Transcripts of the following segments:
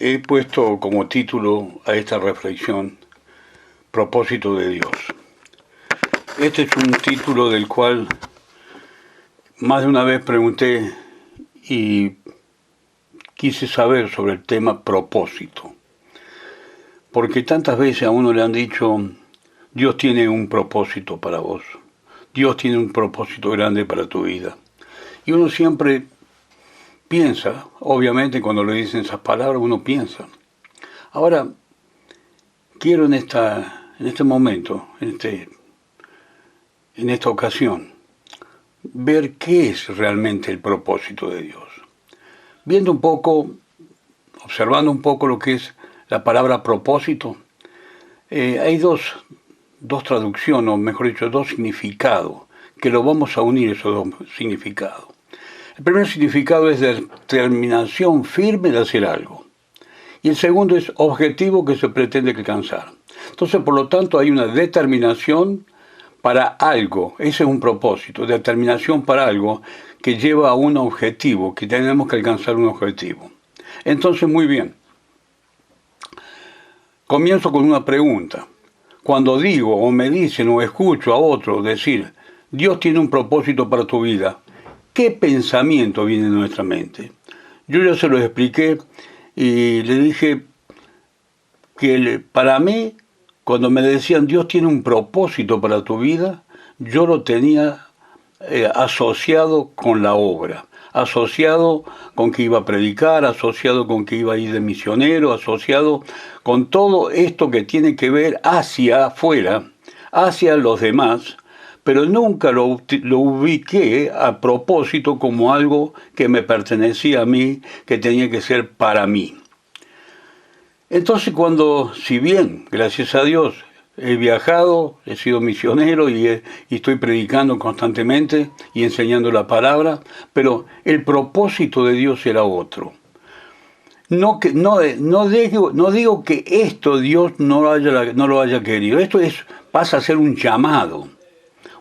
He puesto como título a esta reflexión Propósito de Dios. Este es un título del cual más de una vez pregunté y quise saber sobre el tema propósito. Porque tantas veces a uno le han dicho, Dios tiene un propósito para vos. Dios tiene un propósito grande para tu vida. Y uno siempre piensa, obviamente cuando le dicen esas palabras uno piensa. Ahora, quiero en este momento, en esta ocasión, ver qué es realmente el propósito de Dios. Viendo un poco, observando un poco lo que es la palabra propósito, hay dos traducciones, o mejor dicho, dos significados, que lo vamos a unir esos dos significados. El primer significado es determinación firme de hacer algo. Y el segundo es objetivo que se pretende alcanzar. Entonces, por lo tanto, hay una determinación para algo. Ese es un propósito, determinación para algo que lleva a un objetivo, que tenemos que alcanzar un objetivo. Entonces, muy bien. Comienzo con una pregunta. Cuando digo o me dicen o escucho a otros decir, Dios tiene un propósito para tu vida, ¿qué pensamiento viene en nuestra mente? Yo ya se lo expliqué y le dije que para mí, cuando me decían Dios tiene un propósito para tu vida, yo lo tenía asociado con la obra, asociado con que iba a predicar, asociado con que iba a ir de misionero, asociado con todo esto que tiene que ver hacia afuera, hacia los demás, pero nunca lo ubiqué a propósito como algo que me pertenecía a mí, que tenía que ser para mí. Entonces si bien, gracias a Dios, he viajado, he sido misionero y estoy predicando constantemente y enseñando la palabra, pero el propósito de Dios era otro. No digo que esto Dios no lo haya querido, pasa a ser un llamado,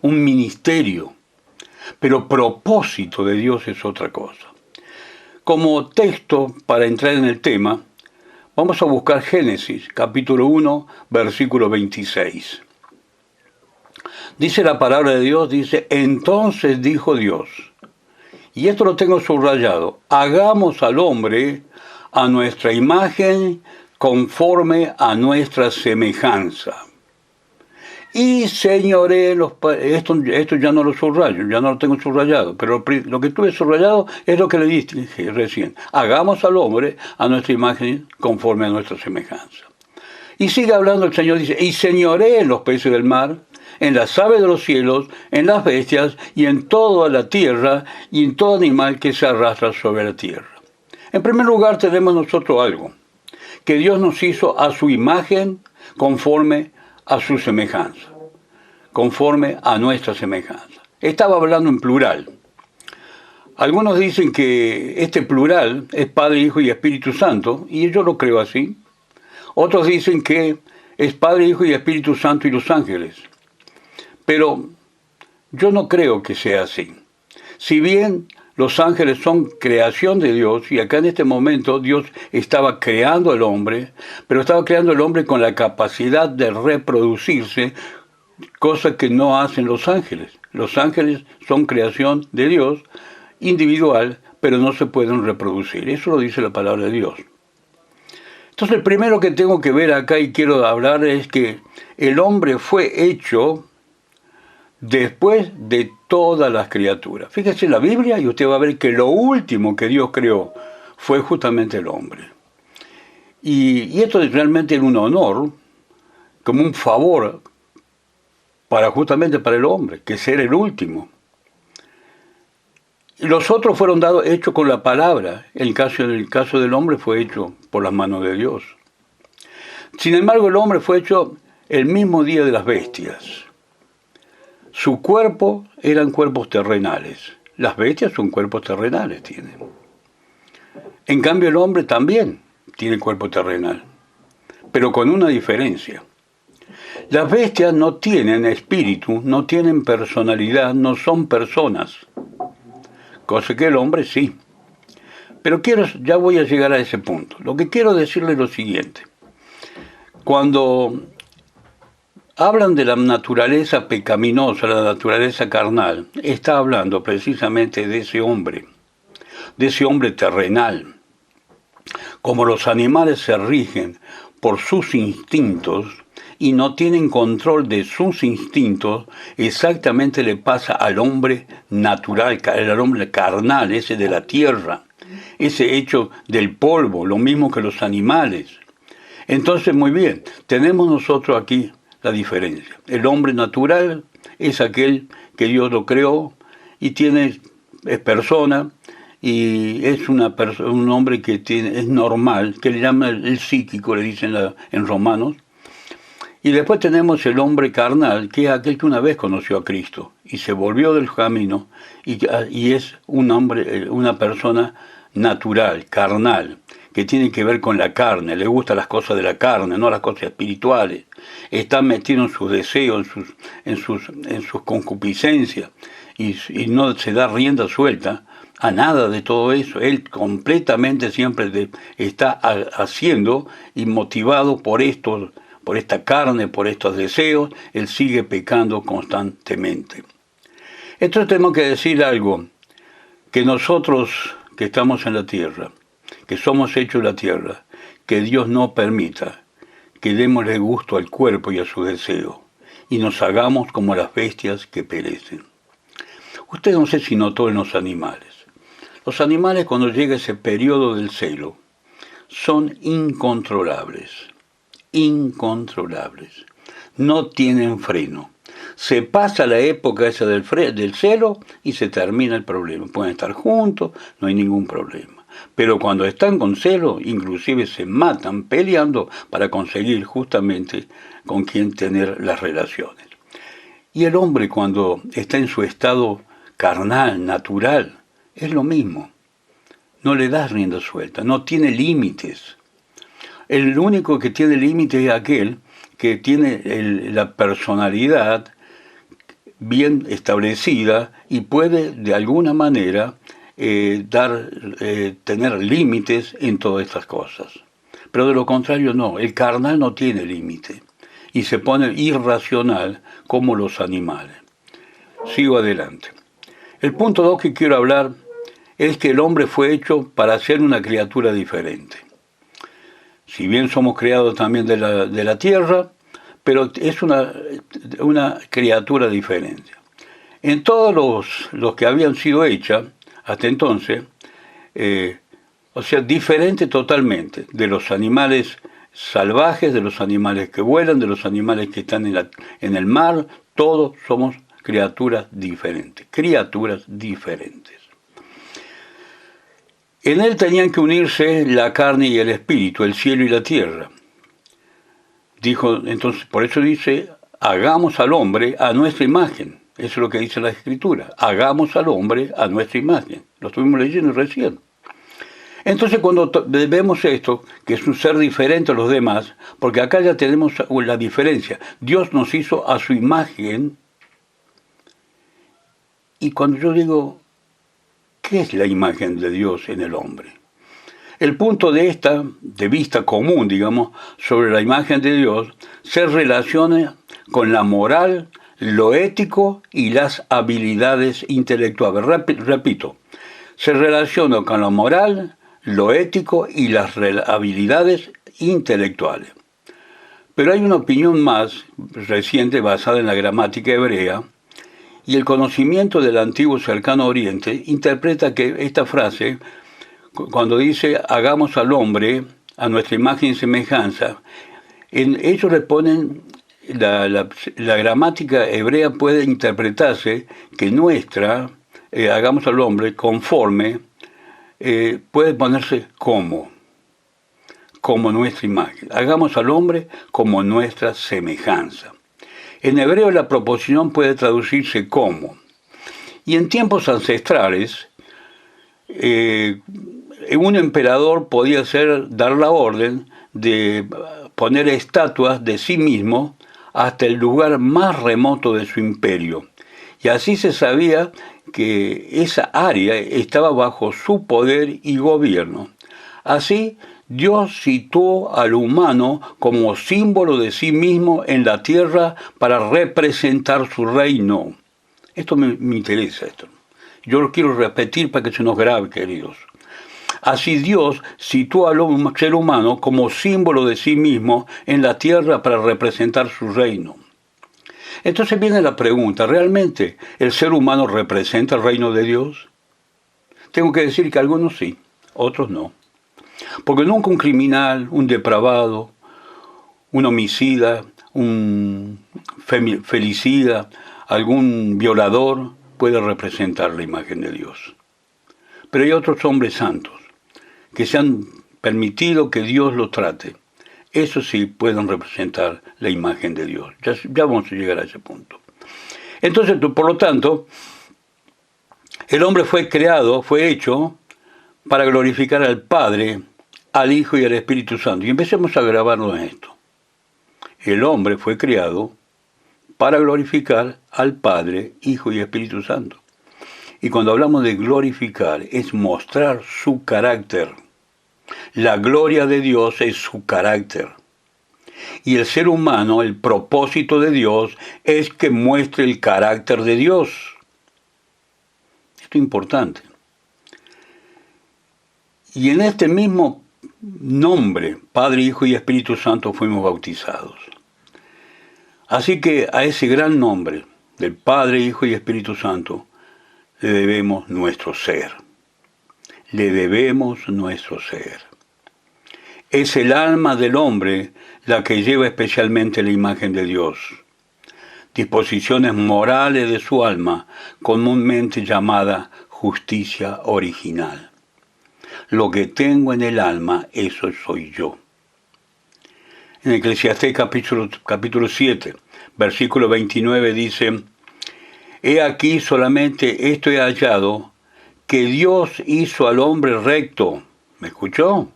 un ministerio, pero propósito de Dios es otra cosa. Como texto, para entrar en el tema, vamos a buscar Génesis, capítulo 1, versículo 26. Dice la palabra de Dios, dice, entonces dijo Dios, y esto lo tengo subrayado, hagamos al hombre a nuestra imagen conforme a nuestra semejanza. Y señoré esto ya no lo subrayo, ya no lo tengo subrayado, pero lo que tuve subrayado es lo que le dije recién. Hagamos al hombre a nuestra imagen conforme a nuestra semejanza. Y sigue hablando el Señor, dice, y señoré en los peces del mar, en las aves de los cielos, en las bestias y en toda la tierra y en todo animal que se arrastra sobre la tierra. En primer lugar tenemos nosotros algo, que Dios nos hizo a su imagen conforme a su semejanza, conforme a nuestra semejanza. Estaba hablando en plural. Algunos dicen que este plural es Padre, Hijo y Espíritu Santo, y yo lo creo así. Otros dicen que es Padre, Hijo y Espíritu Santo y los ángeles. Pero yo no creo que sea así. Si bien los ángeles son creación de Dios, y acá en este momento Dios estaba creando al hombre, pero estaba creando al hombre con la capacidad de reproducirse, cosa que no hacen los ángeles. Los ángeles son creación de Dios, individual, pero no se pueden reproducir. Eso lo dice la palabra de Dios. Entonces, el primero que tengo que ver acá y quiero hablar es que el hombre fue hecho después de todas las criaturas. Fíjese en la Biblia y usted va a ver que lo último que Dios creó fue justamente el hombre. Y esto es realmente un honor, como un favor justamente para el hombre, que ser el último. Los otros fueron hechos con la palabra. El caso del hombre fue hecho por las manos de Dios. Sin embargo, el hombre fue hecho el mismo día de las bestias. Su cuerpo eran cuerpos terrenales. Las bestias son cuerpos terrenales, tienen. En cambio, el hombre también tiene cuerpo terrenal, pero con una diferencia. Las bestias no tienen espíritu, no tienen personalidad, no son personas, cosa que el hombre sí. Pero ya voy a llegar a ese punto. Lo que quiero decirle es lo siguiente. Cuando hablan de la naturaleza pecaminosa, la naturaleza carnal, está hablando precisamente de ese hombre terrenal. Como los animales se rigen por sus instintos y no tienen control de sus instintos, exactamente le pasa al hombre natural, al hombre carnal, ese de la tierra, ese hecho del polvo, lo mismo que los animales. Entonces, muy bien, tenemos nosotros aquí la diferencia. El hombre natural es aquel que Dios lo creó y es persona, y es un hombre que es normal, que le llaman el psíquico, le dicen en Romanos. Y después tenemos el hombre carnal, que es aquel que una vez conoció a Cristo y se volvió del camino y es un hombre, una persona natural, carnal, que tiene que ver con la carne, le gustan las cosas de la carne, no las cosas espirituales. Está metido en sus deseos, en sus concupiscencias y no se da rienda suelta a nada de todo eso. Él completamente siempre está haciendo y motivado por esta carne, por estos deseos, él sigue pecando constantemente. Entonces tenemos que decir algo, que nosotros que estamos en la tierra, que somos hechos de la tierra, que Dios no permita que démosle gusto al cuerpo y a sus deseos, y nos hagamos como las bestias que perecen. Usted no sé si notó en los animales. Los animales, cuando llega ese periodo del celo, son incontrolables. Incontrolables. No tienen freno. Se pasa la época esa del celo y se termina el problema. Pueden estar juntos, no hay ningún problema. Pero cuando están con celo, inclusive se matan peleando para conseguir justamente con quién tener las relaciones. Y el hombre, cuando está en su estado carnal, natural, es lo mismo. No le das rienda suelta, no tiene límites. El único que tiene límites es aquel que tiene la personalidad bien establecida y puede de alguna manera tener límites en todas estas cosas. Pero de lo contrario no, el carnal no tiene límite y se pone irracional como los animales. Sigo adelante. El punto 2 que quiero hablar es que el hombre fue hecho para ser una criatura diferente. Si bien somos creados también de la tierra, pero es una criatura diferente. En todos los que habían sido hechas hasta entonces, diferente totalmente de los animales salvajes, de los animales que vuelan, de los animales que están en el mar, todos somos criaturas diferentes. En él tenían que unirse la carne y el espíritu, el cielo y la tierra. Dijo, entonces, por eso dice, hagamos al hombre a nuestra imagen. Eso es lo que dice la Escritura. Hagamos al hombre a nuestra imagen. Lo estuvimos leyendo recién. Entonces, cuando vemos esto, que es un ser diferente a los demás, porque acá ya tenemos la diferencia. Dios nos hizo a su imagen. Y cuando yo digo, ¿qué es la imagen de Dios en el hombre? El punto de vista común, digamos, sobre la imagen de Dios, se relaciona con la moral, lo ético y las habilidades intelectuales. Repito, se relaciona con la moral, lo ético y las habilidades intelectuales. Pero hay una opinión más reciente basada en la gramática hebrea, y el conocimiento del antiguo cercano oriente interpreta que esta frase, cuando dice hagamos al hombre a nuestra imagen y semejanza, ellos le ponen, la gramática hebrea puede interpretarse que hagamos al hombre conforme, puede ponerse como nuestra imagen. Hagamos al hombre como nuestra semejanza. En hebreo la proposición puede traducirse como. Y en tiempos ancestrales, un emperador podía dar la orden de poner estatuas de sí mismo hasta el lugar más remoto de su imperio. Y así se sabía que esa área estaba bajo su poder y gobierno. Así, Dios situó al humano como símbolo de sí mismo en la tierra para representar su reino. Esto me interesa, esto. Yo lo quiero repetir para que se nos grabe, queridos. Así Dios situó al ser humano como símbolo de sí mismo en la tierra para representar su reino. Entonces viene la pregunta, ¿realmente el ser humano representa el reino de Dios? Tengo que decir que algunos sí, otros no. Porque nunca un criminal, un depravado, un homicida, un felicida, algún violador puede representar la imagen de Dios. Pero hay otros hombres santos que se han permitido que Dios los trate. Eso sí pueden representar la imagen de Dios. Ya vamos a llegar a ese punto. Entonces, por lo tanto, el hombre fue creado, fue hecho para glorificar al Padre, al Hijo y al Espíritu Santo. Y empecemos a grabarnos en esto. El hombre fue creado para glorificar al Padre, Hijo y Espíritu Santo. Y cuando hablamos de glorificar, es mostrar su carácter. La gloria de Dios es su carácter. Y el ser humano, el propósito de Dios es que muestre el carácter de Dios. Esto es importante. Y en este mismo nombre, Padre, Hijo y Espíritu Santo, fuimos bautizados. Así que a ese gran nombre del Padre, Hijo y Espíritu Santo le debemos nuestro ser. Le debemos nuestro ser. Es el alma del hombre la que lleva especialmente la imagen de Dios. Disposiciones morales de su alma, comúnmente llamada justicia original. Lo que tengo en el alma, eso soy yo. En Eclesiastés capítulo 7, versículo 29 dice: He aquí solamente esto he hallado, que Dios hizo al hombre recto. ¿Me escuchó?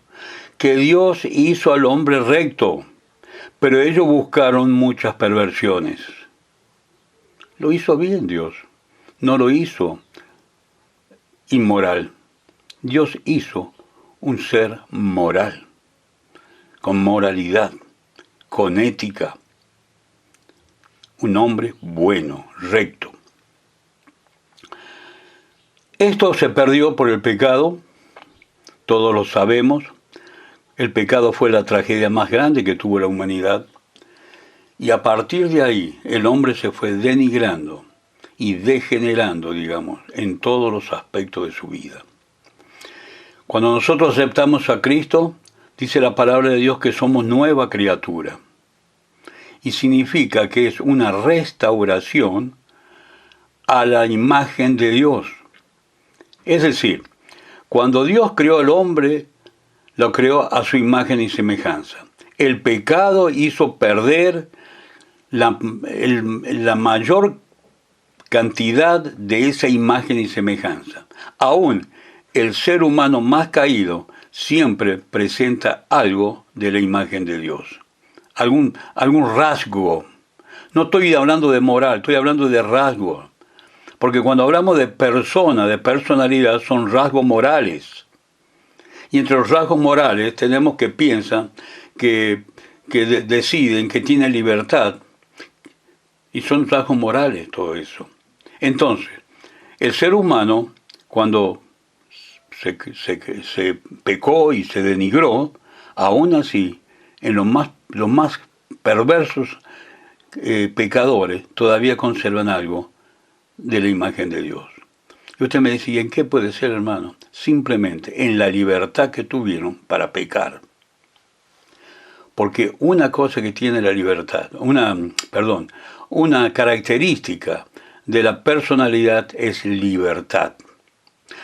Que Dios hizo al hombre recto, pero ellos buscaron muchas perversiones. Lo hizo bien Dios, no lo hizo inmoral. Dios hizo un ser moral, con moralidad, con ética, un hombre bueno, recto. Esto se perdió por el pecado, todos lo sabemos. El pecado fue la tragedia más grande que tuvo la humanidad. Y a partir de ahí, el hombre se fue denigrando y degenerando, digamos, en todos los aspectos de su vida. Cuando nosotros aceptamos a Cristo, dice la palabra de Dios que somos nueva criatura. Y significa que es una restauración a la imagen de Dios. Es decir, cuando Dios creó al hombre, lo creó a su imagen y semejanza. El pecado hizo perder la mayor cantidad de esa imagen y semejanza. Aún el ser humano más caído siempre presenta algo de la imagen de Dios. Algún rasgo. No estoy hablando de moral, estoy hablando de rasgo. Porque cuando hablamos de persona, de personalidad, son rasgos morales. Y entre los rasgos morales tenemos que piensan, que deciden, que tienen libertad. Y son rasgos morales todo eso. Entonces, el ser humano, cuando se pecó y se denigró, aún así, en los más perversos pecadores, todavía conservan algo de la imagen de Dios. Y usted me dice, ¿y en qué puede ser, hermano? Simplemente en la libertad que tuvieron para pecar. Porque una cosa que tiene la libertad, una característica de la personalidad es libertad.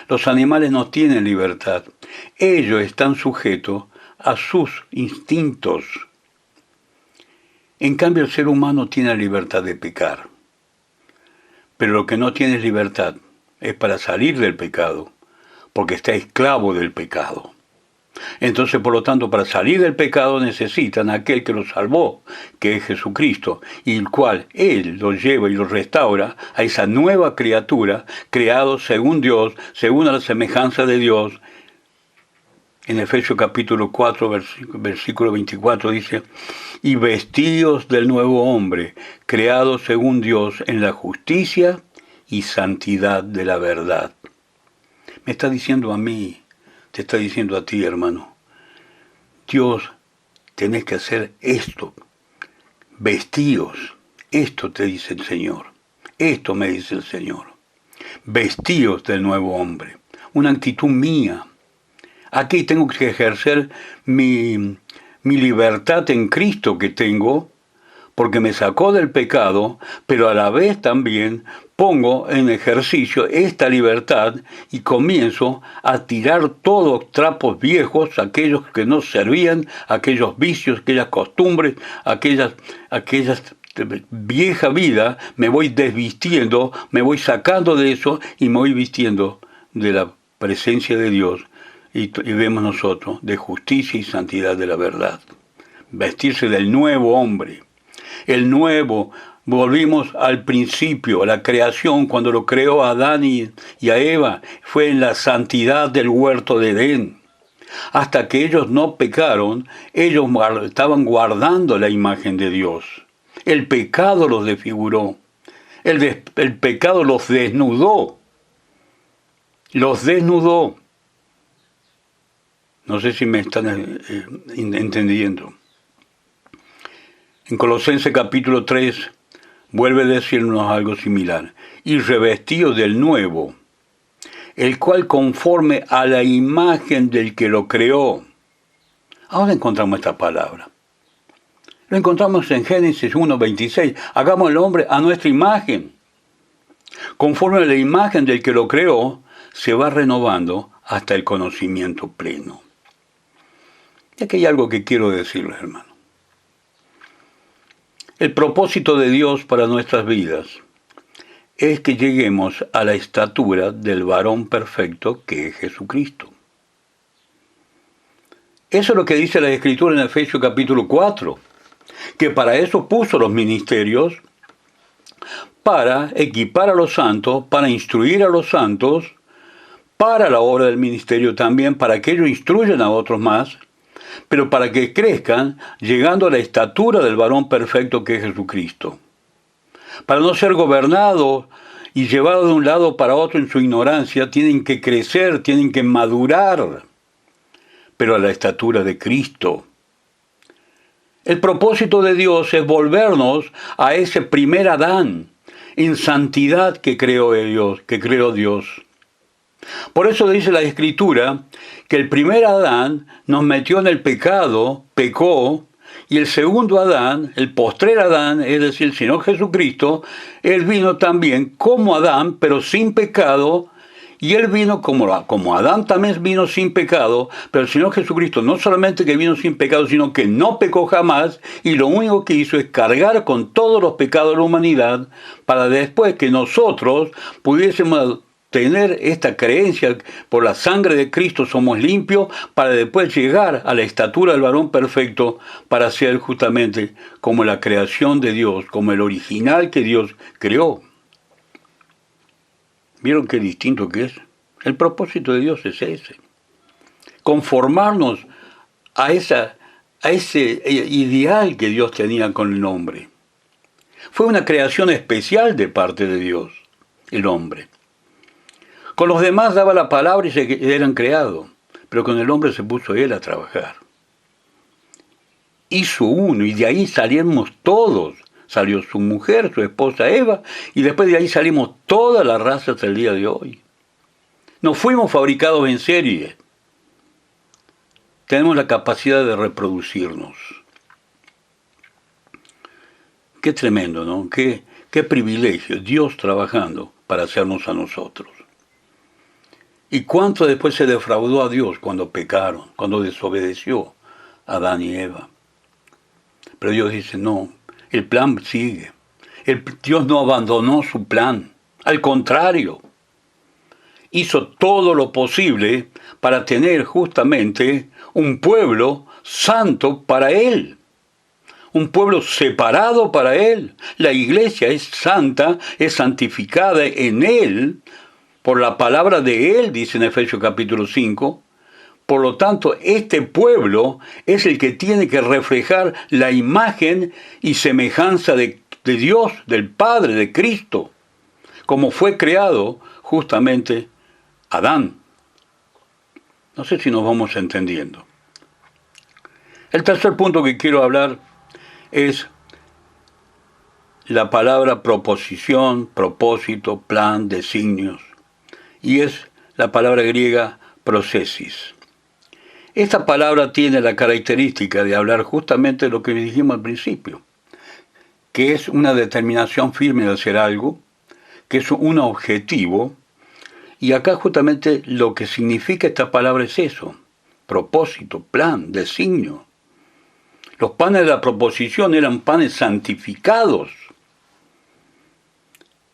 Los animales no tienen libertad. Ellos están sujetos a sus instintos. En cambio, el ser humano tiene la libertad de pecar. Pero lo que no tiene es libertad es para salir del pecado, porque está esclavo del pecado. Entonces, por lo tanto, para salir del pecado necesitan a aquel que los salvó, que es Jesucristo, y el cual Él los lleva y los restaura a esa nueva criatura, creado según Dios, según la semejanza de Dios. En Efesios capítulo 4, versículo 24 dice, y vestíos del nuevo hombre, creado según Dios en la justicia y santidad de la verdad. Me está diciendo a mí, te está diciendo a ti, hermano, Dios, tenés que hacer esto, vestíos, esto te dice el Señor, esto me dice el Señor, vestíos del nuevo hombre, una actitud mía. Aquí tengo que ejercer mi libertad en Cristo que tengo, porque me sacó del pecado, pero a la vez también pongo en ejercicio esta libertad y comienzo a tirar todos trapos viejos, aquellos que no servían, aquellos vicios, aquellas costumbres, aquellas vieja vida, me voy desvistiendo, me voy sacando de eso y me voy vistiendo de la presencia de Dios. Y vemos nosotros de justicia y santidad de la verdad. Vestirse del nuevo hombre. El nuevo, volvimos al principio, a la creación, cuando lo creó a Adán y a Eva, fue en la santidad del huerto de Edén. Hasta que ellos no pecaron, ellos estaban guardando la imagen de Dios. El pecado los desfiguró. El pecado los desnudó. Los desnudó. No sé si me están entendiendo. En Colosenses capítulo 3 vuelve a decirnos algo similar. Y revestido del nuevo, el cual conforme a la imagen del que lo creó. Ahora encontramos esta palabra. Lo encontramos en Génesis 1:26. Hagamos al hombre a nuestra imagen. Conforme a la imagen del que lo creó, se va renovando hasta el conocimiento pleno. Y aquí hay algo que quiero decirles, hermano. El propósito de Dios para nuestras vidas es que lleguemos a la estatura del varón perfecto que es Jesucristo. Eso es lo que dice la Escritura en Efesios capítulo 4, que para eso puso los ministerios, para equipar a los santos, para instruir a los santos, para la obra del ministerio también, para que ellos instruyan a otros más, pero para que crezcan, llegando a la estatura del varón perfecto que es Jesucristo. Para no ser gobernados y llevados de un lado para otro en su ignorancia, tienen que crecer, tienen que madurar, pero a la estatura de Cristo. El propósito de Dios es volvernos a ese primer Adán en santidad que creó Dios. Por eso dice la Escritura que el primer Adán nos metió en el pecado, pecó, y el segundo Adán, el postrer Adán, es decir, el Señor Jesucristo, Él vino también como Adán, pero sin pecado, y Él vino como Adán también vino sin pecado, pero el Señor Jesucristo no solamente que vino sin pecado, sino que no pecó jamás, y lo único que hizo es cargar con todos los pecados de la humanidad, para después que nosotros pudiésemos tener esta creencia, por la sangre de Cristo somos limpios, para después llegar a la estatura del varón perfecto, para ser justamente como la creación de Dios, como el original que Dios creó. ¿Vieron qué distinto que es? El propósito de Dios es ese. Conformarnos a ese ideal que Dios tenía con el hombre. Fue una creación especial de parte de Dios, el hombre. Con los demás daba la palabra y eran creados, pero con el hombre se puso él a trabajar. Hizo uno y de ahí salimos todos. Salió su mujer, su esposa Eva, y después de ahí salimos toda la raza hasta el día de hoy. No fuimos fabricados en serie. Tenemos la capacidad de reproducirnos. Qué tremendo, ¿no? Qué privilegio, Dios trabajando para hacernos a nosotros. ¿Y cuánto después se defraudó a Dios cuando pecaron, cuando desobedeció a Adán y Eva? Pero Dios dice, no, el plan sigue. Dios no abandonó su plan, al contrario. hizo todo lo posible para tener justamente un pueblo santo para Él. Un pueblo separado para Él. La iglesia es santa, es santificada en Él, por la palabra de Él, dice en Efesios capítulo 5. Por lo tanto, este pueblo es el que tiene que reflejar la imagen y semejanza de Dios, del Padre, de Cristo, como fue creado justamente Adán. No sé si nos vamos entendiendo. El tercer punto que quiero hablar es la palabra proposición, propósito, plan, designios. Y es la palabra griega prosesis. Esta palabra tiene la característica de hablar justamente de lo que dijimos al principio, que es una determinación firme de hacer algo, que es un objetivo, y acá justamente lo que significa esta palabra es eso: propósito, plan, designio. Los panes de la proposición eran panes santificados.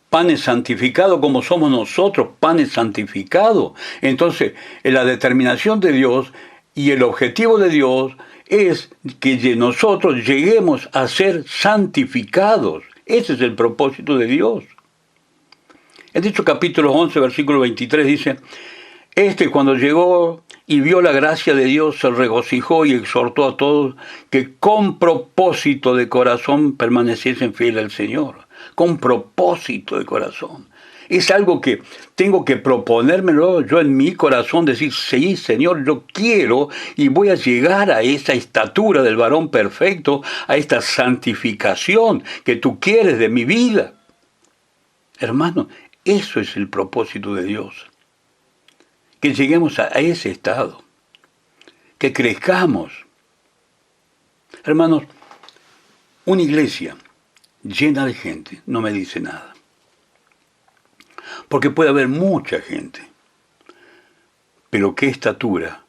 Panes santificados como somos nosotros, panes santificados. Entonces, la determinación de Dios y el objetivo de Dios es que nosotros lleguemos a ser santificados. Ese es el propósito de Dios. En dicho capítulo 11, versículo 23 dice: cuando llegó y vio la gracia de Dios, se regocijó y exhortó a todos que con propósito de corazón permaneciesen fieles al Señor. Con propósito de corazón. Es algo que tengo que proponérmelo yo en mi corazón, decir: sí, Señor, yo quiero y voy a llegar a esa estatura del varón perfecto, a esta santificación que tú quieres de mi vida. Hermano, eso es el propósito de Dios. Que lleguemos a ese estado, que crezcamos. Hermanos, una iglesia llena de gente no me dice nada. Porque puede haber mucha gente, pero ¿qué estatura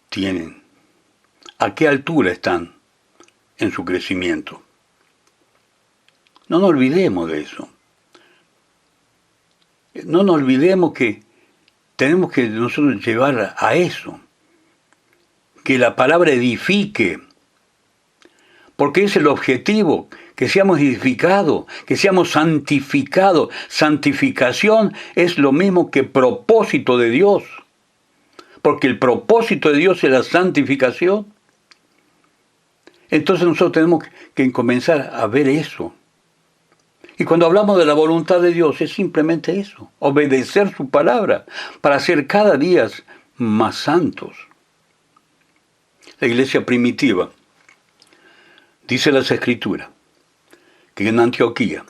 tienen? ¿A qué altura están en su crecimiento? No nos olvidemos de eso. No nos olvidemos que tenemos que nosotros llevar a eso, que la palabra edifique, porque es el objetivo, que seamos edificados, que seamos santificados. Santificación es lo mismo que propósito de Dios, porque el propósito de Dios es la santificación. Entonces nosotros tenemos que comenzar a ver eso. Y cuando hablamos de la voluntad de Dios es simplemente eso, obedecer su palabra para ser cada día más santos. La iglesia primitiva, dice las Escrituras, que en Antioquía,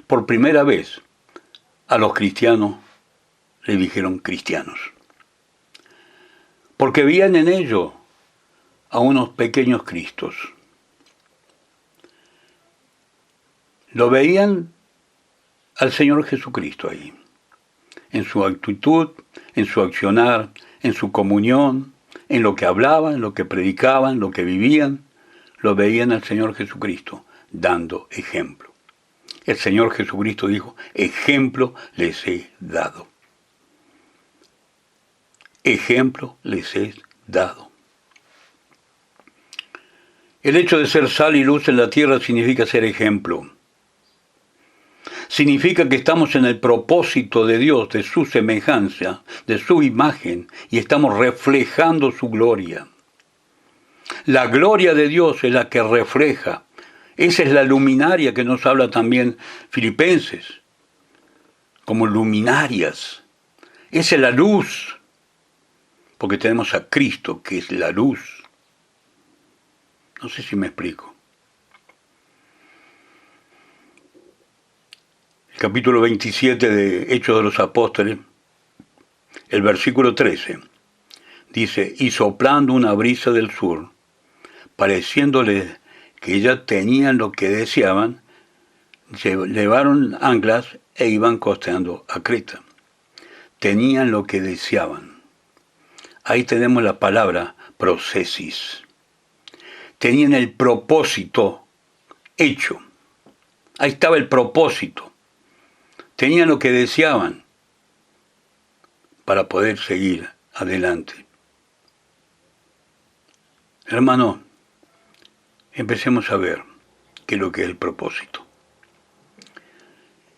por primera vez, a los cristianos le dijeron cristianos. Porque veían en ellos a unos pequeños Cristos. Lo veían al Señor Jesucristo ahí, en su actitud, en su accionar, en su comunión, en lo que hablaban, en lo que predicaban, en lo que vivían. Lo veían al Señor Jesucristo dando ejemplo. El Señor Jesucristo dijo: ejemplo les he dado. Ejemplo les he dado. El hecho de ser sal y luz en la tierra significa ser ejemplo. Significa que estamos en el propósito de Dios, de su semejanza, de su imagen, y estamos reflejando su gloria. La gloria de Dios es la que refleja. Esa es la luminaria que nos habla también Filipenses, como luminarias. Esa es la luz, porque tenemos a Cristo, que es la luz. No sé si me explico. El capítulo 27 de Hechos de los Apóstoles, el versículo 13, dice: y soplando una brisa del sur, pareciéndoles que ya tenían lo que deseaban, llevaron anclas e iban costeando a Creta. Tenían lo que deseaban. Ahí tenemos la palabra prosesis. Tenían el propósito hecho. Ahí estaba el propósito. Tenían lo que deseaban. para poder seguir adelante. Hermano, empecemos a ver qué es lo que es el propósito.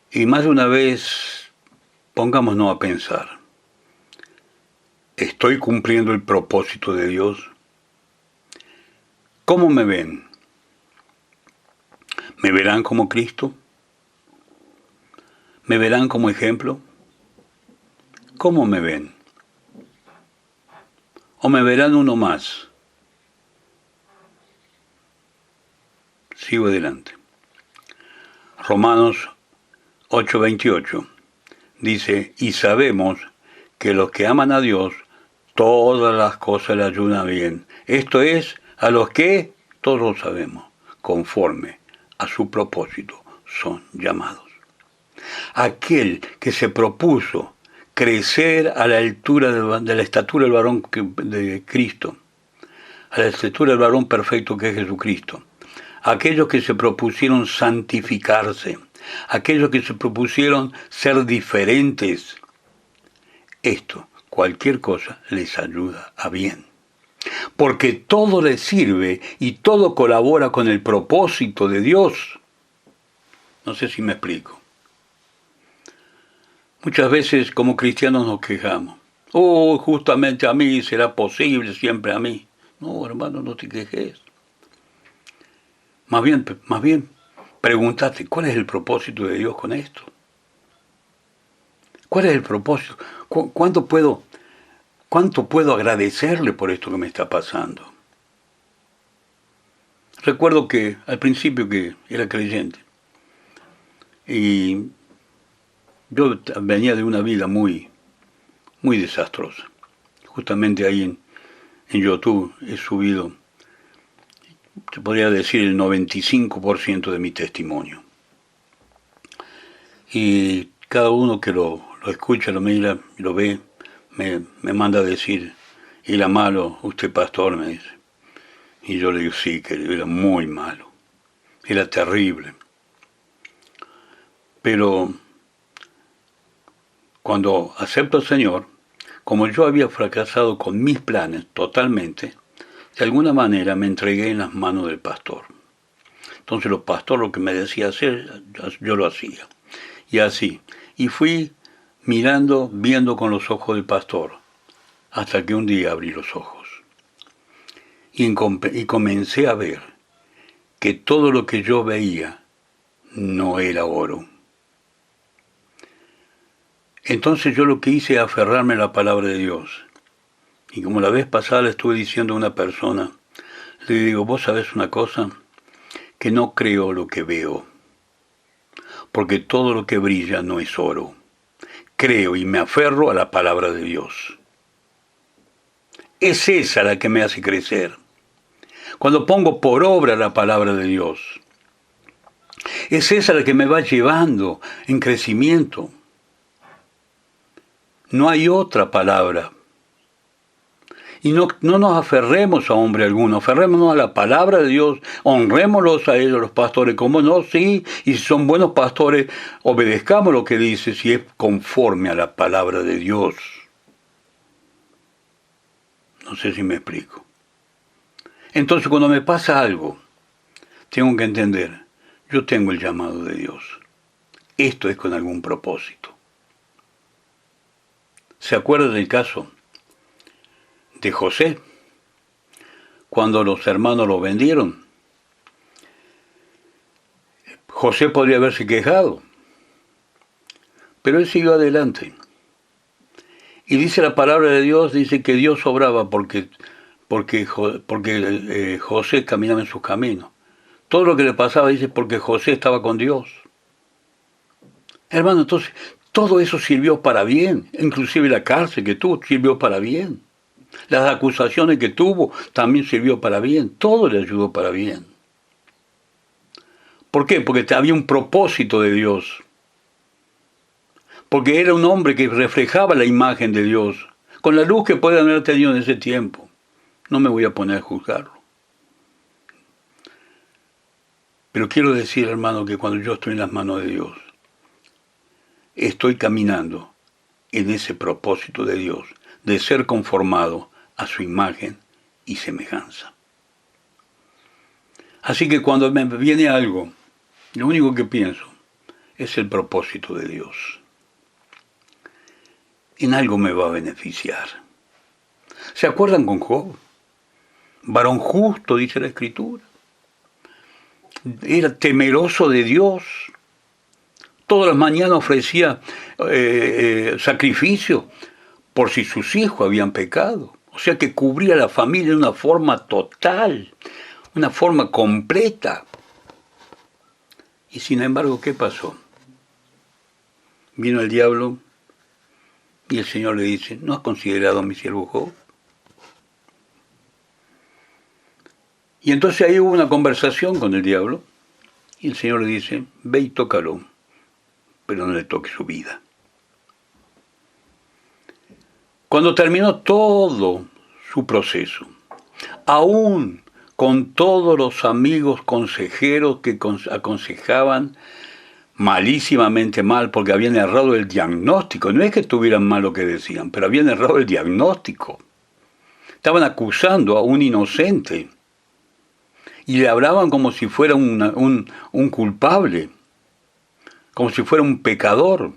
Y más de una vez, pongámonos a pensar, ¿estoy cumpliendo el propósito de Dios? ¿Cómo me ven? ¿Me verán como Cristo? ¿Me verán como ejemplo? ¿Cómo me ven? ¿O me verán uno más? Sigo adelante. Romanos 8:28 dice, y sabemos que los que aman a Dios, todas las cosas le ayudan bien. Esto es, a los que, todos lo sabemos, conforme a su propósito, son llamados. Aquel que se propuso crecer a la altura de la estatura del varón de Cristo, a la estatura del varón perfecto que es Jesucristo. Aquellos que se propusieron santificarse, aquellos que se propusieron ser diferentes. Esto, cualquier cosa, les ayuda a bien. Porque todo les sirve y todo colabora con el propósito de Dios. No sé si me explico. Muchas veces como cristianos nos quejamos. Oh, justamente a mí, será posible siempre a mí. No, hermano, no te quejes. Más bien, pregúntate, ¿cuál es el propósito de Dios con esto? ¿Cuál es el propósito? ¿Cuánto puedo agradecerle por esto que me está pasando? Recuerdo que al principio que era creyente y yo venía de una vida muy desastrosa. Justamente ahí en YouTube he subido, se podría decir, el 95% de mi testimonio. Y cada uno que lo escucha, lo mira, lo ve, me manda a decir, era malo, usted pastor, me dice. Y yo le digo, sí, que era muy malo, era terrible. Pero cuando acepto al Señor, como yo había fracasado con mis planes totalmente, de alguna manera me entregué en las manos del pastor. Entonces el pastor lo que me decía hacer, yo lo hacía. Y así. Y fui viendo con los ojos del pastor, hasta que un día abrí los ojos. Y comencé a ver que todo lo que yo veía no era oro. Entonces yo lo que hice es aferrarme a la palabra de Dios. Y como la vez pasada le estuve diciendo a una persona, le digo, vos sabés una cosa, que no creo lo que veo, porque todo lo que brilla no es oro. Creo y me aferro a la palabra de Dios. Es esa la que me hace crecer. Cuando pongo por obra la palabra de Dios, es esa la que me va llevando en crecimiento. No hay otra palabra. Y no nos aferremos a hombre alguno, aferrémonos a la palabra de Dios, honrémoslos a ellos, los pastores, como no, sí, y si son buenos pastores, obedezcamos lo que dice, si es conforme a la palabra de Dios. No sé si me explico. Entonces cuando me pasa algo, tengo que entender, yo tengo el llamado de Dios. Esto es con algún propósito. ¿Se acuerda del caso de José? Cuando los hermanos lo vendieron, José podría haberse quejado, pero él siguió adelante. Y dice la palabra de Dios, dice que Dios obraba porque José caminaba en sus caminos. Todo lo que le pasaba, dice, porque José estaba con Dios. Hermano, entonces, todo eso sirvió para bien. Inclusive la cárcel que tuvo sirvió para bien. Las acusaciones que tuvo también sirvió para bien. Todo le ayudó para bien. ¿Por qué? Porque había un propósito de Dios. Porque era un hombre que reflejaba la imagen de Dios, con la luz que puede haber tenido en ese tiempo. No me voy a poner a juzgarlo. Pero quiero decir, hermano, que cuando yo estoy en las manos de Dios, estoy caminando en ese propósito de Dios, de ser conformado a su imagen y semejanza. Así que cuando me viene algo, lo único que pienso es el propósito de Dios. En algo me va a beneficiar. ¿Se acuerdan con Job? Varón justo, dice la Escritura. Era temeroso de Dios. Todas las mañanas ofrecía sacrificio por si sus hijos habían pecado. O sea que cubría a la familia de una forma total, una forma completa. Y sin embargo, ¿qué pasó? Vino el diablo y el Señor le dice, ¿no has considerado a mi siervo Job? Y entonces ahí hubo una conversación con el diablo y el Señor le dice, ve y tócalo, pero no le toque su vida. Cuando terminó todo su proceso, aún con todos los amigos consejeros que aconsejaban malísimamente mal porque habían errado el diagnóstico, no es que estuvieran mal lo que decían, pero habían errado el diagnóstico. Estaban acusando a un inocente y le hablaban como si fuera un culpable, como si fuera un pecador.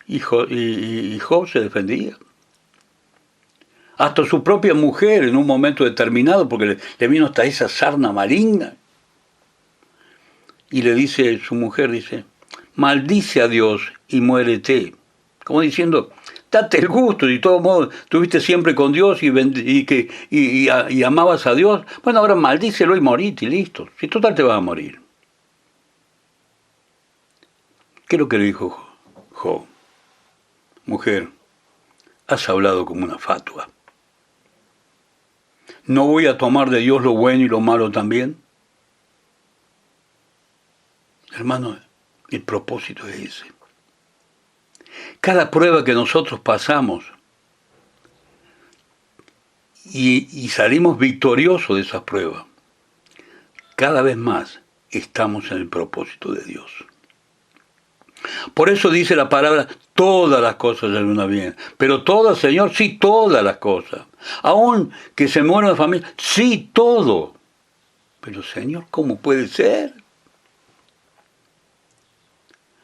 Y Job se defendía. Hasta su propia mujer en un momento determinado, porque le vino hasta esa sarna maligna. Y le dice, su mujer dice, maldice a Dios y muérete. Como diciendo, date el gusto, y de todos modos estuviste siempre con Dios y amabas a Dios. Bueno, ahora maldícelo y morite y listo. Si total te vas a morir. ¿Qué es lo que le dijo Job? Mujer, has hablado como una fatua. ¿No voy a tomar de Dios lo bueno y lo malo también? Hermano, el propósito es ese. Cada prueba que nosotros pasamos y salimos victoriosos de esas pruebas, cada vez más estamos en el propósito de Dios. Por eso dice la palabra, todas las cosas salen una bien. Pero todas, Señor, sí, todas las cosas. Aún que se muera una familia, sí, todo. Pero Señor, ¿cómo puede ser?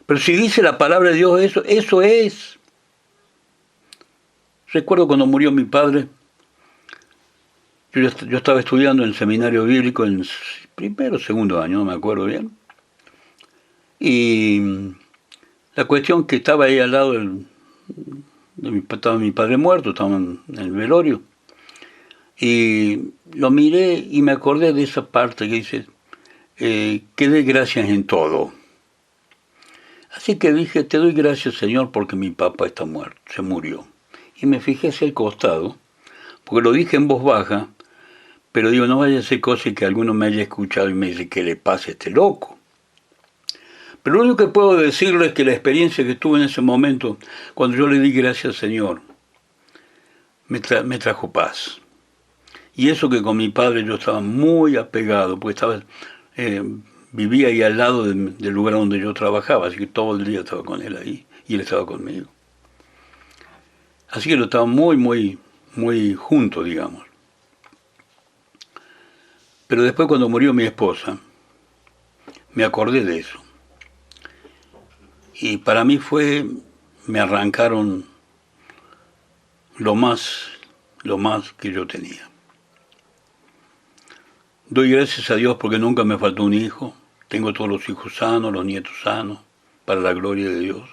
Pero si dice la palabra de Dios eso es. Recuerdo cuando murió mi padre, yo estaba estudiando en el seminario bíblico en primero o segundo año, no me acuerdo bien. Y la cuestión que estaba ahí al lado estaba mi padre muerto, estaba en el velorio. Y lo miré y me acordé de esa parte que dice, que dé gracias en todo. Así que dije, te doy gracias, Señor, porque mi papá está muerto, se murió. Y me fijé hacia el costado, porque lo dije en voz baja, pero digo, no vaya a ser cosa que alguno me haya escuchado y me dice, ¿qué le pasa a este loco? Pero lo único que puedo decirles es que la experiencia que tuve en ese momento, cuando yo le di gracias, Señor, me trajo paz. Y eso que con mi padre yo estaba muy apegado, porque vivía ahí al lado del lugar donde yo trabajaba, así que todo el día estaba con él ahí y él estaba conmigo. Así que lo estaba muy junto, digamos. Pero después cuando murió mi esposa, me acordé de eso. Y para mí me arrancaron lo más que yo tenía. Doy gracias a Dios porque nunca me faltó un hijo. Tengo todos los hijos sanos, los nietos sanos, para la gloria de Dios,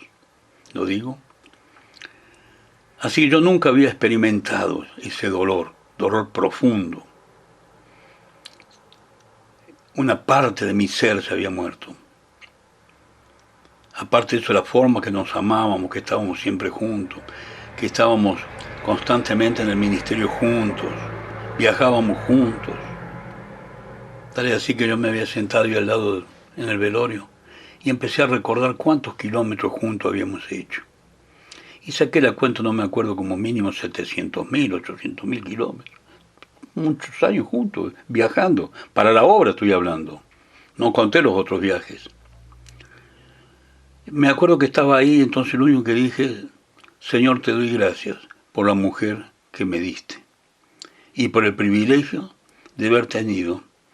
lo digo. Así que yo nunca había experimentado ese dolor profundo. Una parte de mi ser se había muerto. Aparte de eso, la forma que nos amábamos, que estábamos siempre juntos, que estábamos constantemente en el ministerio juntos, viajábamos juntos. Tal es así que yo me había sentado ahí al lado en el velorio y empecé a recordar cuántos kilómetros juntos habíamos hecho. Y saqué la cuenta, no me acuerdo, como mínimo 700.000, 800.000 kilómetros. Muchos años juntos, viajando. Para la obra estoy hablando. No conté los otros viajes. Me acuerdo que estaba ahí, entonces lo único que dije, Señor, te doy gracias por la mujer que me diste y por el privilegio de haber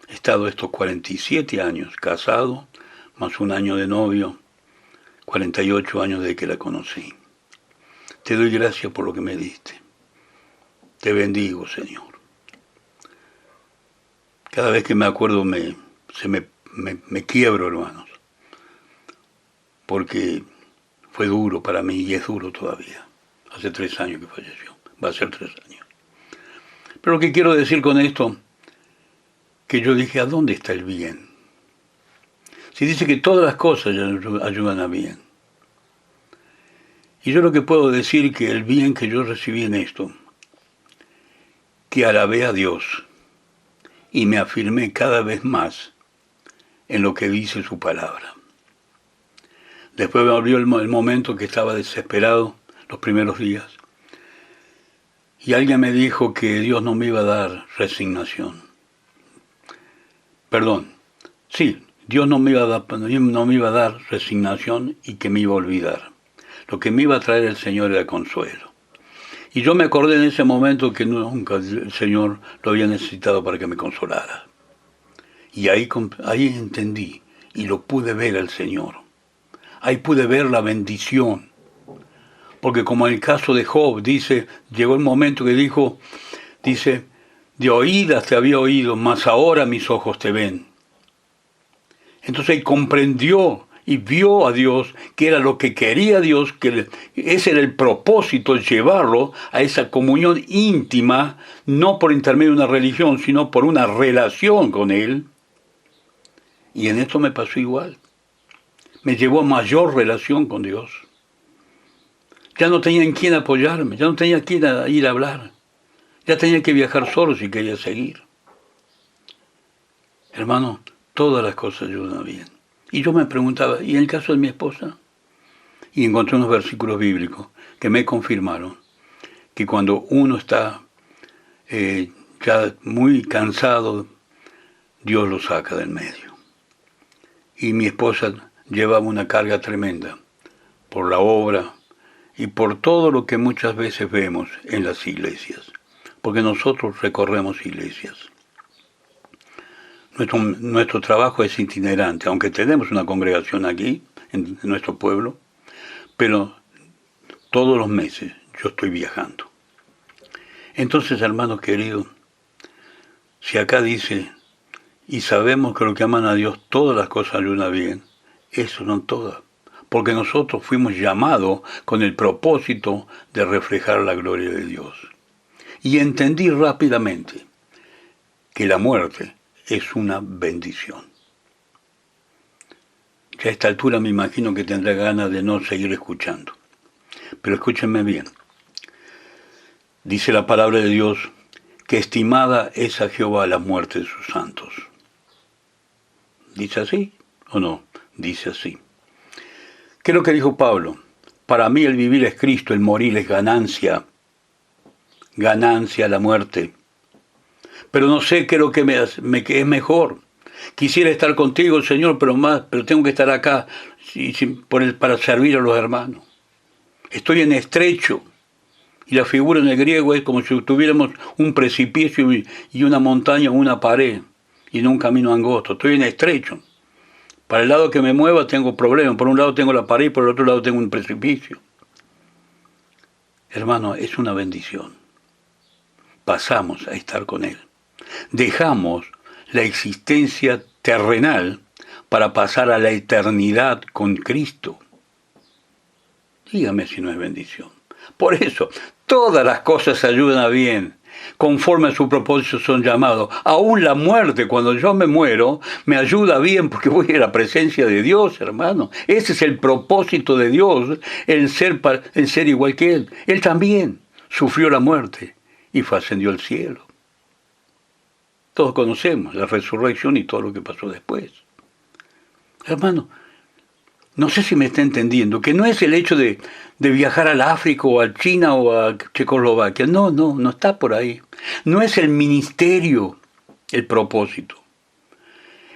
estado estos 47 años casado, más un año de novio, 48 años desde que la conocí. Te doy gracias por lo que me diste. Te bendigo, Señor. Cada vez que me acuerdo me quiebro, hermanos, porque fue duro para mí y es duro todavía. Hace 3 años que falleció, va a ser 3 años. Pero lo que quiero decir con esto, que yo dije, ¿a dónde está el bien? Si dice que todas las cosas ayudan a bien. Y yo lo que puedo decir que el bien que yo recibí en esto, que alabé a Dios y me afirmé cada vez más en lo que dice su palabra. Después me abrió el momento que estaba desesperado, los primeros días, y alguien me dijo que Dios no me iba a dar resignación. Perdón, sí, Dios no me iba a dar resignación y que me iba a olvidar. Lo que me iba a traer el Señor era consuelo. Y yo me acordé en ese momento que nunca el Señor lo había necesitado para que me consolara. Y ahí entendí y lo pude ver al Señor. Ahí pude ver la bendición. Porque como en el caso de Job, llegó el momento que dice, de oídas te había oído, mas ahora mis ojos te ven. Entonces él comprendió y vio a Dios, que era lo que quería Dios, que ese era el propósito, llevarlo a esa comunión íntima, no por intermedio de una religión, sino por una relación con Él. Y en esto me pasó igual. Me llevó a mayor relación con Dios. Ya no tenía en quién apoyarme, ya no tenía quién ir a hablar. Ya tenía que viajar solo si quería seguir. Hermano, todas las cosas ayudan bien. Y yo me preguntaba, ¿y en el caso de mi esposa? Y encontré unos versículos bíblicos que me confirmaron que cuando uno está ya muy cansado, Dios lo saca del medio. Y mi esposa llevaba una carga tremenda por la obra y por todo lo que muchas veces vemos en las iglesias, porque nosotros recorremos iglesias. Nuestro trabajo es itinerante, aunque tenemos una congregación aquí, en nuestro pueblo, pero todos los meses yo estoy viajando. Entonces, hermanos queridos, si acá dice, y sabemos que los que aman a Dios, todas las cosas ayudan bien, eso no todas, porque nosotros fuimos llamados con el propósito de reflejar la gloria de Dios. Y entendí rápidamente que la muerte es una bendición. Ya a esta altura me imagino que tendrá ganas de no seguir escuchando. Pero escúchenme bien. Dice la palabra de Dios que estimada es a Jehová la muerte de sus santos. ¿Dice así o no? Dice así. ¿Qué es lo que dijo Pablo? Para mí el vivir es Cristo, el morir es ganancia. Ganancia la muerte. Pero no sé qué es lo que es mejor. Quisiera estar contigo, Señor, pero tengo que estar acá para servir a los hermanos. Estoy en estrecho. Y la figura en el griego es como si tuviéramos un precipicio y una montaña o una pared, y no un camino angosto. Estoy en estrecho. Para el lado que me mueva tengo problemas. Por un lado tengo la pared y por el otro lado tengo un precipicio. Hermano, es una bendición. Pasamos a estar con Él. Dejamos la existencia terrenal para pasar a la eternidad con Cristo. Dígame si no es bendición. Por eso, todas las cosas ayudan a bien, conforme a su propósito son llamados. Aún la muerte, cuando yo me muero, me ayuda bien porque voy a la presencia de Dios, hermano. Ese es el propósito de Dios, el ser igual que Él. Él también sufrió la muerte y ascendió al cielo. Todos conocemos la resurrección y todo lo que pasó después. Hermano, no sé si me está entendiendo, que no es el hecho de viajar al África o a China o a Checoslovaquia. No está por ahí. No es el ministerio el propósito.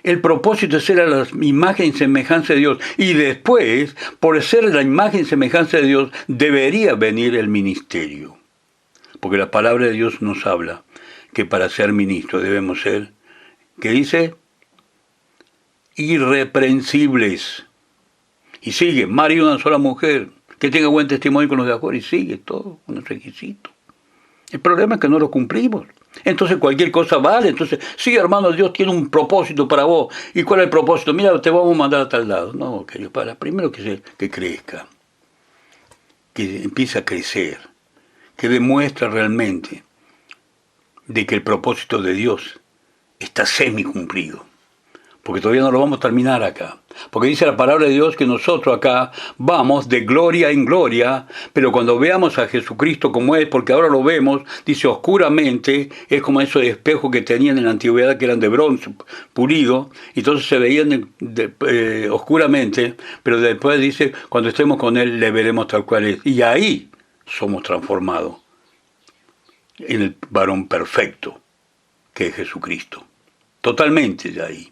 El propósito es ser a la imagen y semejanza de Dios. Y después, por ser la imagen y semejanza de Dios, debería venir el ministerio. Porque la palabra de Dios nos habla que para ser ministro debemos ser, ¿qué dice? Irreprensibles. Y sigue, marido de una sola mujer, que tenga buen testimonio con los de afuera, y sigue todo con el requisito. El problema es que no lo cumplimos. Entonces cualquier cosa vale. Entonces, sí, hermano, Dios tiene un propósito para vos. ¿Y cuál es el propósito? Mira, te vamos a mandar a tal lado. No, querido, primero que crezca, que empiece a crecer, que demuestre realmente de que el propósito de Dios está semi cumplido. Porque todavía no lo vamos a terminar acá. Porque dice la palabra de Dios que nosotros acá vamos de gloria en gloria, pero cuando veamos a Jesucristo como es, porque ahora lo vemos, dice oscuramente, es como esos espejos que tenían en la antigüedad que eran de bronce pulido, y entonces se veían oscuramente, pero después dice, cuando estemos con Él le veremos tal cual es. Y ahí somos transformados en el varón perfecto, que es Jesucristo. Totalmente de ahí.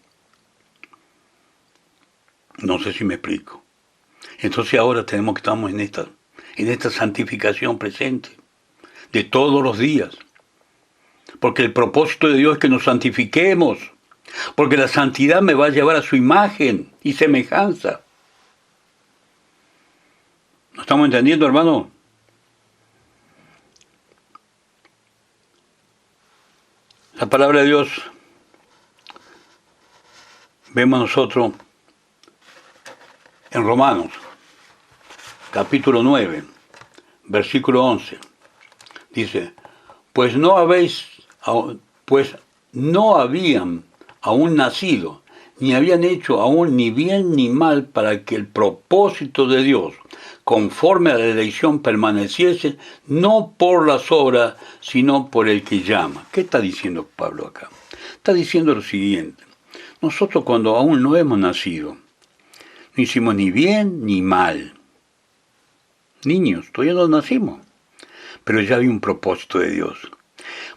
No sé si me explico. Entonces ahora tenemos que estamos en esta santificación presente, de todos los días. Porque el propósito de Dios es que nos santifiquemos. Porque la santidad me va a llevar a su imagen y semejanza. ¿No estamos entendiendo, hermano? La palabra de Dios, vemos nosotros en Romanos, capítulo 9, versículo 11, dice, pues no habían aún nacido, ni habían hecho aún ni bien ni mal para que el propósito de Dios, conforme a la elección, permaneciese, no por las obras, sino por el que llama. ¿Qué está diciendo Pablo acá? Está diciendo lo siguiente, nosotros cuando aún no hemos nacido, no hicimos ni bien ni mal. Niños, todavía no nacimos. Pero ya había un propósito de Dios.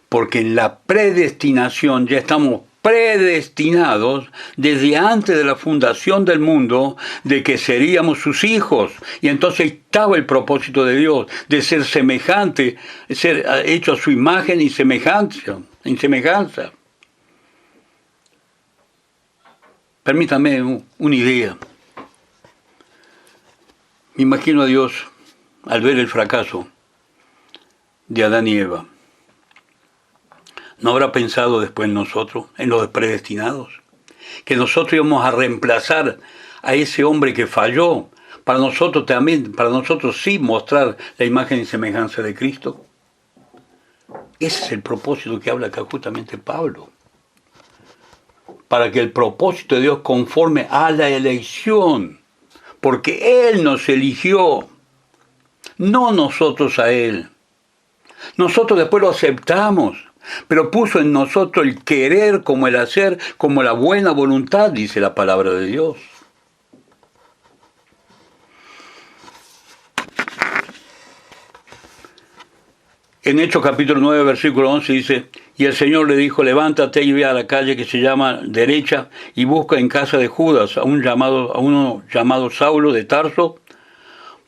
Porque en la predestinación ya estamos predestinados desde antes de la fundación del mundo de que seríamos sus hijos. Y entonces estaba el propósito de Dios de ser semejante, ser hecho a su imagen y semejanza. Permítame una idea. Me imagino a Dios al ver el fracaso de Adán y Eva. ¿No habrá pensado después en nosotros, en los predestinados? Que nosotros íbamos a reemplazar a ese hombre que falló, para nosotros también, para nosotros sí mostrar la imagen y semejanza de Cristo. Ese es el propósito que habla acá justamente Pablo. Para que el propósito de Dios conforme a la elección, porque Él nos eligió, no nosotros a Él. Nosotros después lo aceptamos, pero puso en nosotros el querer como el hacer, como la buena voluntad, dice la palabra de Dios. En Hechos capítulo 9, versículo 11 dice, y el Señor le dijo, levántate y ve a la calle que se llama Derecha y busca en casa de Judas a uno llamado Saulo de Tarso,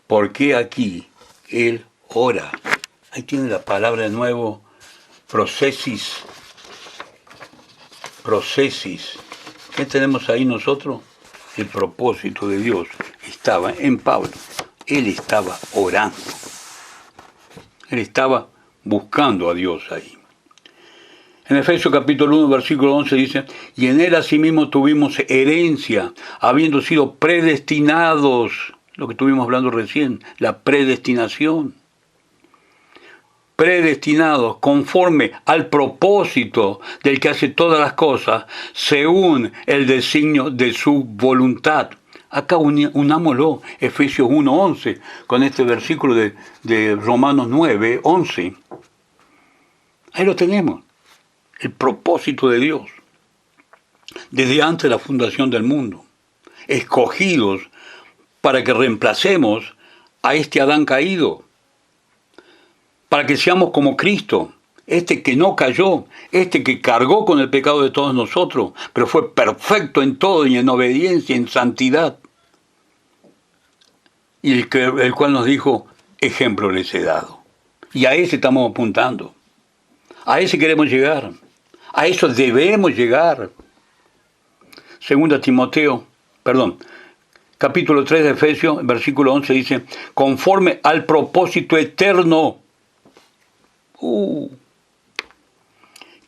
porque aquí él ora. Ahí tiene la palabra de nuevo, procesis. ¿Qué tenemos ahí nosotros? El propósito de Dios estaba en Pablo. Él estaba orando. Él estaba buscando a Dios ahí. En Efesios capítulo 1, versículo 11 dice, y en él asimismo tuvimos herencia, habiendo sido predestinados, lo que estuvimos hablando recién, la predestinación. Predestinados conforme al propósito del que hace todas las cosas, según el designio de su voluntad. Acá unámoslo, Efesios 1:11, con este versículo de Romanos 9:11. Ahí lo tenemos, el propósito de Dios. Desde antes de la fundación del mundo, escogidos para que reemplacemos a este Adán caído, para que seamos como Cristo, este que no cayó, este que cargó con el pecado de todos nosotros, pero fue perfecto en todo y en obediencia, en santidad. Y el cual nos dijo, ejemplo les he dado. Y a ese estamos apuntando. A ese queremos llegar. A eso debemos llegar. Capítulo 3 de Efesios, versículo 11 dice, conforme al propósito eterno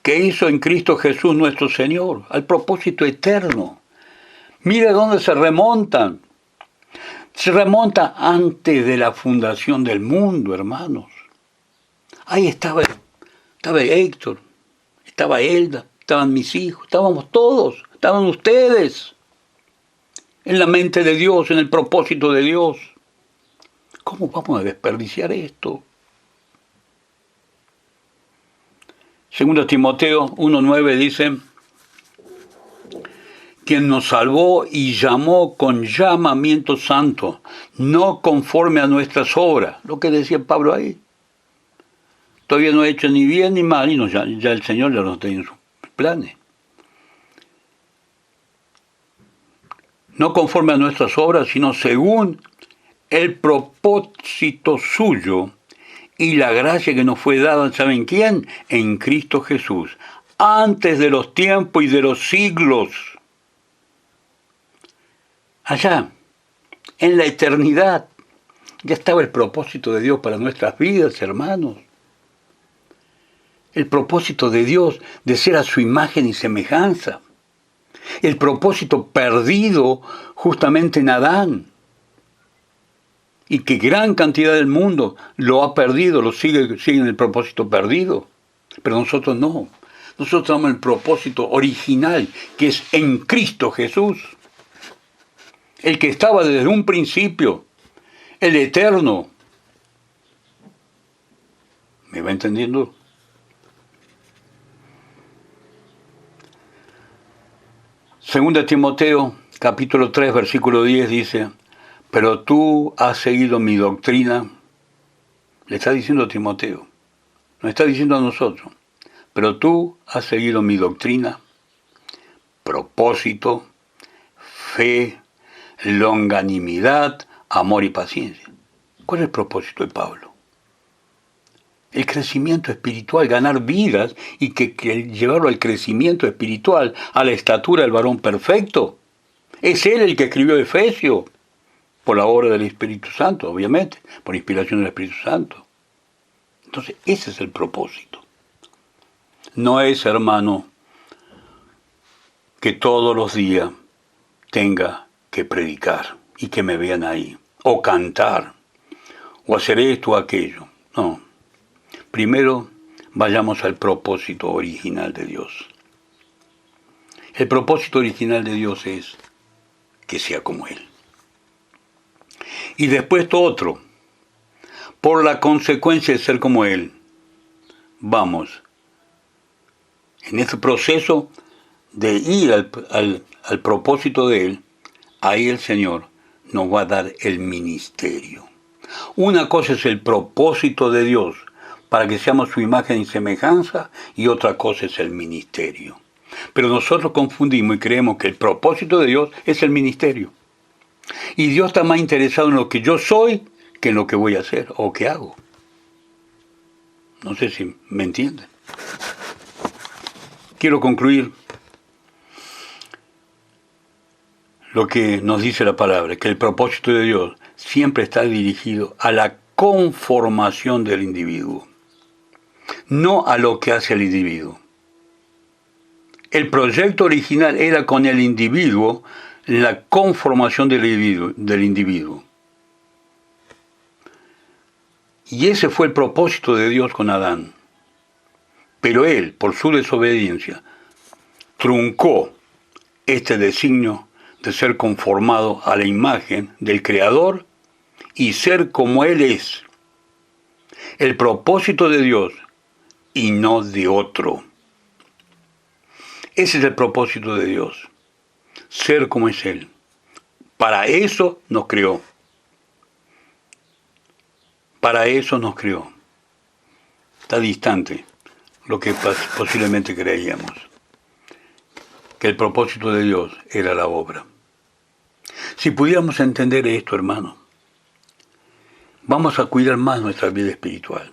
que hizo en Cristo Jesús nuestro Señor, al propósito eterno. Mire dónde se remontan. Se remonta antes de la fundación del mundo, hermanos. Ahí estaba Héctor, estaba Elda, estaban mis hijos, estábamos todos, estaban ustedes. En la mente de Dios, en el propósito de Dios. ¿Cómo vamos a desperdiciar esto? 2 Timoteo 1:9 dice, quien nos salvó y llamó con llamamiento santo, no conforme a nuestras obras. Lo que decía Pablo ahí. Todavía no he hecho ni bien ni mal, y ya el Señor ya nos tiene en sus planes. No conforme a nuestras obras, sino según el propósito suyo y la gracia que nos fue dada, ¿saben quién? En Cristo Jesús, antes de los tiempos y de los siglos. Allá, en la eternidad, ya estaba el propósito de Dios para nuestras vidas, hermanos. El propósito de Dios de ser a su imagen y semejanza. El propósito perdido justamente en Adán. Y que gran cantidad del mundo lo ha perdido, sigue en el propósito perdido. Pero nosotros no. Nosotros tenemos el propósito original, que es en Cristo Jesús. El que estaba desde un principio, el eterno. ¿Me va entendiendo? Segunda Timoteo, capítulo 3, versículo 10 dice, pero tú has seguido mi doctrina. Le está diciendo a Timoteo, nos está diciendo a nosotros, pero tú has seguido mi doctrina, propósito, fe, longanimidad, amor y paciencia. ¿Cuál es el propósito de Pablo? El crecimiento espiritual, ganar vidas y que llevarlo al crecimiento espiritual, a la estatura del varón perfecto. Es él el que escribió Efesios, por la obra del Espíritu Santo, obviamente, por inspiración del Espíritu Santo. Entonces, ese es el propósito. No es, hermano, que todos los días tenga que predicar y que me vean ahí, o cantar, o hacer esto o aquello. No. Primero, vayamos al propósito original de Dios. El propósito original de Dios es que sea como Él. Y después todo otro, por la consecuencia de ser como Él, vamos, en este proceso de ir al propósito de Él, ahí el Señor nos va a dar el ministerio. Una cosa es el propósito de Dios, para que seamos su imagen y semejanza, y otra cosa es el ministerio. Pero nosotros confundimos y creemos que el propósito de Dios es el ministerio. Y Dios está más interesado en lo que yo soy que en lo que voy a hacer o que hago. No sé si me entienden. Quiero concluir lo que nos dice la palabra, que el propósito de Dios siempre está dirigido a la conformación del individuo, no a lo que hace el individuo. El proyecto original era con el individuo, la conformación del individuo. Y ese fue el propósito de Dios con Adán. Pero él, por su desobediencia, truncó este designio de ser conformado a la imagen del Creador y ser como Él es. El propósito de Dios y no de otro. Ese es el propósito de Dios. Ser como es Él. Para eso nos creó. Para eso nos creó. Está distante lo que posiblemente creíamos, que el propósito de Dios era la obra. Si pudiéramos entender esto, hermano, vamos a cuidar más nuestra vida espiritual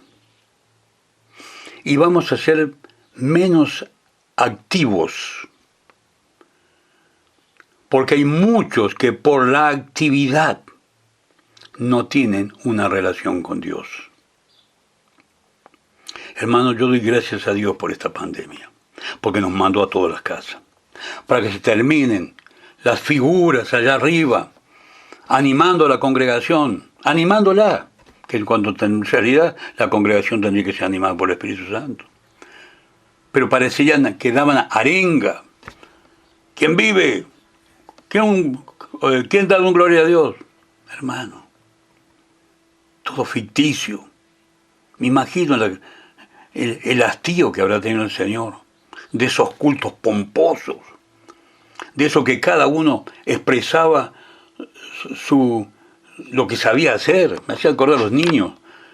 y vamos a ser menos activos, porque hay muchos que por la actividad no tienen una relación con Dios. Hermano, yo doy gracias a Dios por esta pandemia, porque nos mandó a todas las casas, para que se terminen las figuras allá arriba, animando a la congregación, animándola, que cuando en realidad la congregación tendría que ser animada por el Espíritu Santo. Pero parecían que daban arenga. ¿Quién vive? ¿Quién da un gloria a Dios? Hermano, todo ficticio. Me imagino el hastío que habrá tenido el Señor de esos cultos pomposos, de eso que cada uno expresaba lo que sabía hacer. Me hacía acordar a los niños.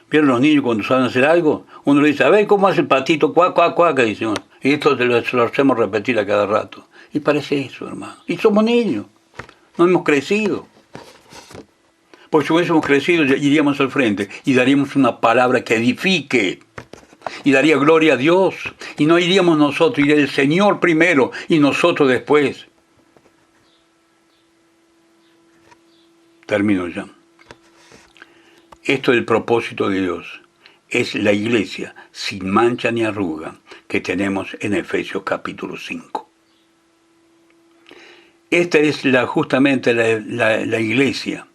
¿Vieron los niños cuando saben hacer algo? Uno le dice, a ver cómo hace el patito, cuac, cuac, cuac, que decimos. Y esto se lo hacemos repetir a cada rato. Y parece eso, hermano. Y somos niños. No hemos crecido. Porque si hubiésemos crecido, iríamos al frente y daríamos una palabra que edifique. Y daría gloria a Dios. Y no iríamos nosotros, iría el Señor primero y nosotros después. Termino ya. Esto es el propósito de Dios. Es la iglesia sin mancha ni arruga que tenemos en Efesios capítulo 5. Esta es justamente la iglesia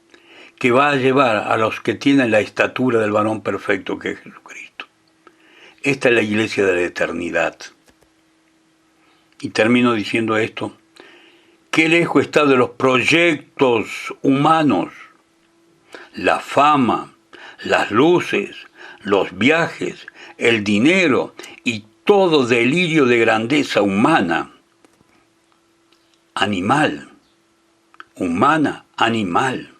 que va a llevar a los que tienen la estatura del varón perfecto que es Jesucristo. Esta es la iglesia de la eternidad. Y termino diciendo esto. Qué lejos está de los proyectos humanos, la fama, las luces, los viajes, el dinero y todo delirio de grandeza humana, animal, humana, animal,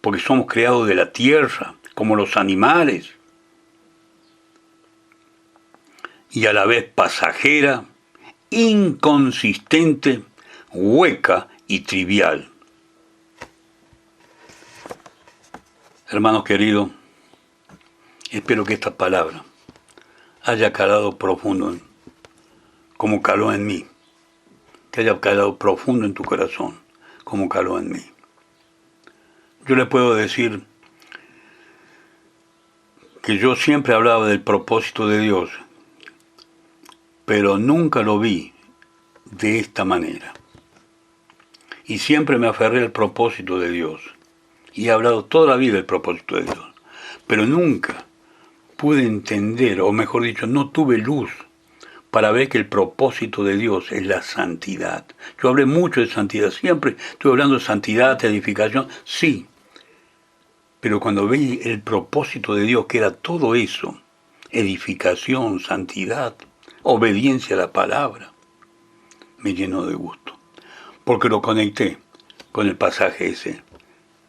porque somos creados de la tierra, como los animales, y a la vez pasajera, inconsistente, hueca y trivial. Hermanos queridos, espero que esta palabra haya calado profundo, como caló en mí, que haya calado profundo en tu corazón, como caló en mí. Yo le puedo decir que yo siempre hablaba del propósito de Dios, pero nunca lo vi de esta manera. Y siempre me aferré al propósito de Dios. Y he hablado toda la vida del propósito de Dios. Pero nunca pude entender, o mejor dicho, no tuve luz para ver que el propósito de Dios es la santidad. Yo hablé mucho de santidad, siempre estoy hablando de santidad, edificación, sí. Pero cuando vi el propósito de Dios, que era todo eso, edificación, santidad, obediencia a la palabra, me llenó de gusto. Porque lo conecté con el pasaje ese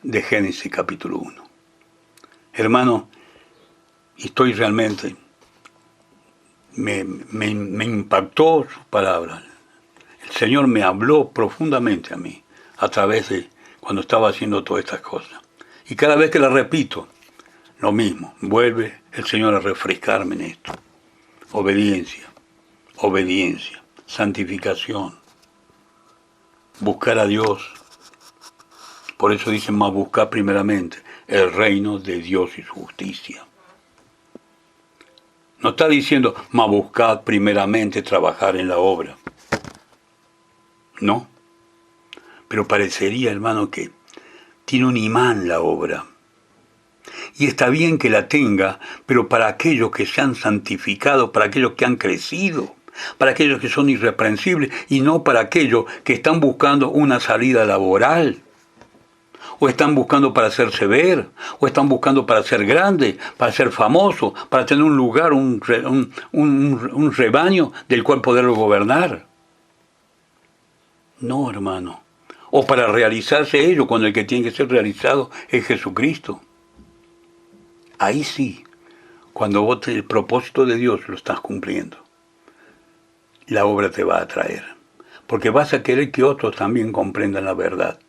de Génesis capítulo 1. Hermano, estoy realmente, me impactó su palabra. El Señor me habló profundamente a mí, a través de cuando estaba haciendo todas estas cosas. Y cada vez que la repito, lo mismo, vuelve el Señor a refrescarme en esto. Obediencia, obediencia, santificación, buscar a Dios. Por eso dicen más buscar primeramente el reino de Dios y su justicia. No está diciendo más buscar primeramente trabajar en la obra. No. Pero parecería, hermano, que tiene un imán la obra. Y está bien que la tenga, pero para aquellos que se han santificado, para aquellos que han crecido, para aquellos que son irreprensibles, y no para aquellos que están buscando una salida laboral, o están buscando para hacerse ver, o están buscando para ser grande, para ser famoso, para tener un lugar, un rebaño del cual poderlo gobernar. No, hermano. O para realizarse ello, cuando el que tiene que ser realizado es Jesucristo. Ahí sí, Cuando vos el propósito de Dios lo estás cumpliendo, la obra te va a atraer. Porque vas a querer que otros también comprendan la verdad.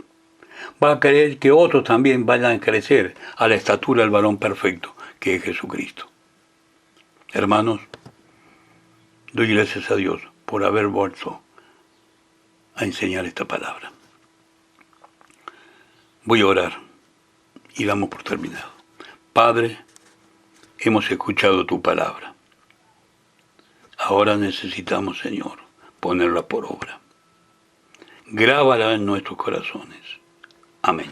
Vas a querer que otros también vayan a crecer a la estatura del varón perfecto, que es Jesucristo. Hermanos, doy gracias a Dios por haber vuelto a enseñar esta palabra. Voy a orar y damos por terminado. Padre, hemos escuchado tu palabra. Ahora necesitamos, Señor, ponerla por obra. Grábala en nuestros corazones. Amén.